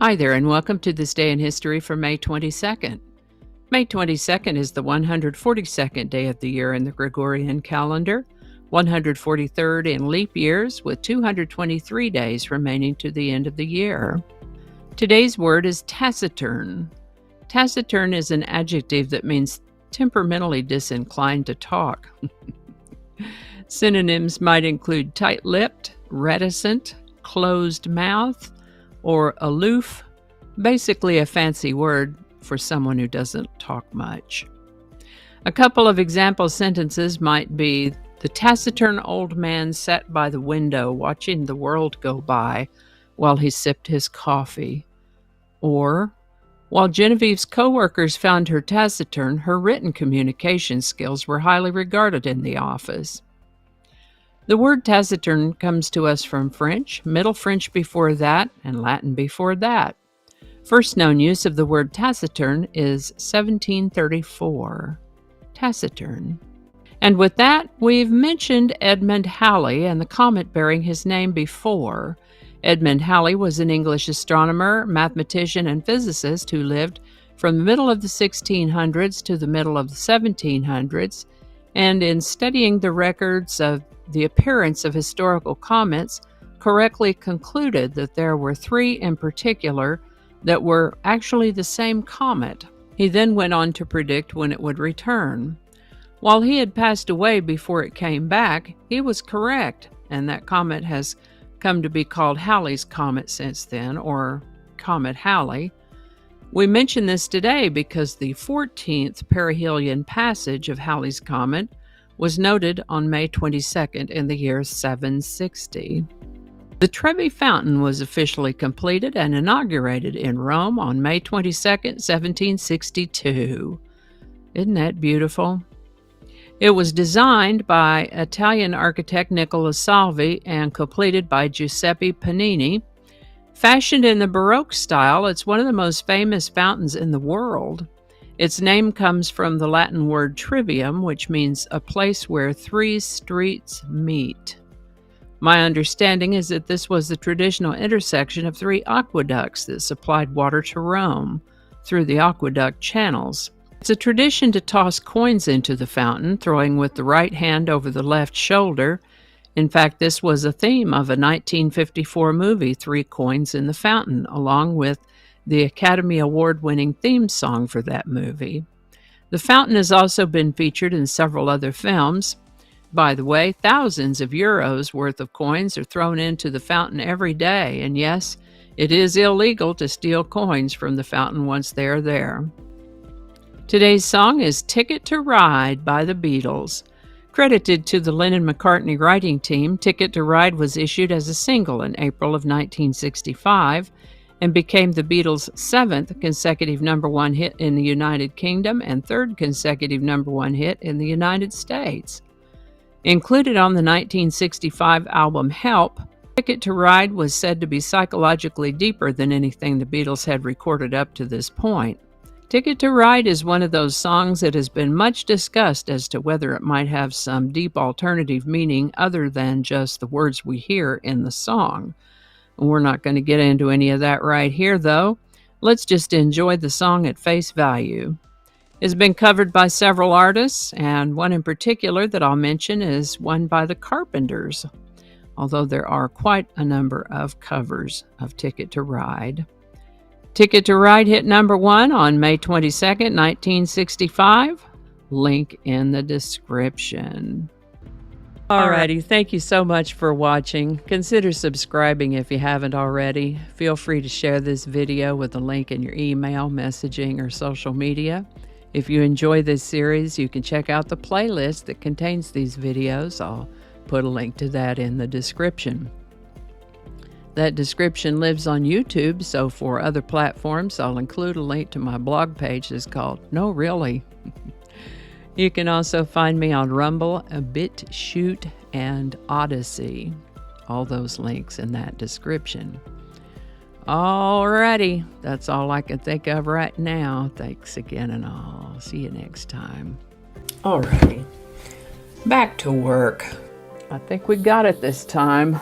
Hi there, and welcome to this day in history for May 22nd. May 22nd is the 142nd day of the year in the Gregorian calendar, 143rd in leap years, with 223 days remaining to the end of the year. Today's word is taciturn. Taciturn is an adjective that means temperamentally disinclined to talk. Synonyms might include tight-lipped, reticent, closed mouth, or aloof, basically a fancy word for someone who doesn't talk much. A couple of example sentences might be, the taciturn old man sat by the window watching the world go by while he sipped his coffee. Or, while Genevieve's co-workers found her taciturn, her written communication skills were highly regarded in the office. The word taciturn comes to us from French, Middle French before that, and Latin before that. First known use of the word taciturn is 1734. Taciturn. And with that, we've mentioned Edmund Halley and the comet bearing his name before. Edmund Halley was an English astronomer, mathematician, and physicist who lived from the middle of the 1600s to the middle of the 1700s, and in studying the records of the appearance of historical comets, correctly concluded that there were three in particular that were actually the same comet. He then went on to predict when it would return. While he had passed away before it came back, he was correct, and that comet has come to be called Halley's Comet since then, or Comet Halley. We mention this today because the 14th perihelion passage of Halley's Comet was noted on May 22nd in the year 760. The Trevi fountain was officially completed and inaugurated in Rome on May 22nd, 1762. Isn't that beautiful? It was designed by Italian architect Nicola Salvi and completed by Giuseppe Panini. Fashioned in the Baroque style, it's one of the most famous fountains in the world. Its name comes from the Latin word trivium, which means a place where three streets meet. My understanding is that this was the traditional intersection of three aqueducts that supplied water to Rome through the aqueduct channels. It's a tradition to toss coins into the fountain, throwing with the right hand over the left shoulder. In fact, this was a theme of a 1954 movie, Three Coins in the Fountain, along with the Academy Award-winning theme song for that movie. The fountain has also been featured in several other films. By the way, thousands of euros worth of coins are thrown into the fountain every day, and yes, it is illegal to steal coins from the fountain once they are there. Today's song is Ticket to Ride by the Beatles. Credited to the Lennon-McCartney writing team, Ticket to Ride was issued as a single in April of 1965, and became the Beatles' seventh consecutive #1 hit in the United Kingdom and third consecutive #1 hit in the United States. Included on the 1965 album Help, Ticket to Ride was said to be psychologically deeper than anything the Beatles had recorded up to this point. Ticket to Ride is one of those songs that has been much discussed as to whether it might have some deep alternative meaning other than just the words we hear in the song. We're not going to get into any of that right here, though. Let's just enjoy the song at face value. It's been covered by several artists, and one in particular that I'll mention is one by the Carpenters, although there are quite a number of covers of Ticket to Ride. Ticket to Ride hit #1 on May 22nd, 1965. Link in the description. Alrighty, thank you so much for watching. Consider subscribing if you haven't already. Feel free to share this video with a link in your email, messaging, or social media. If you enjoy this series, you can check out the playlist that contains these videos. I'll put a link to that in the description. That description lives on YouTube, so for other platforms, I'll include a link to my blog page that's called No Really. You can also find me on Rumble, BitChute, and Odyssey. All those links in that description. Alrighty, that's all I can think of right now. Thanks again, and I'll see you next time. Alrighty, back to work. I think we got it this time.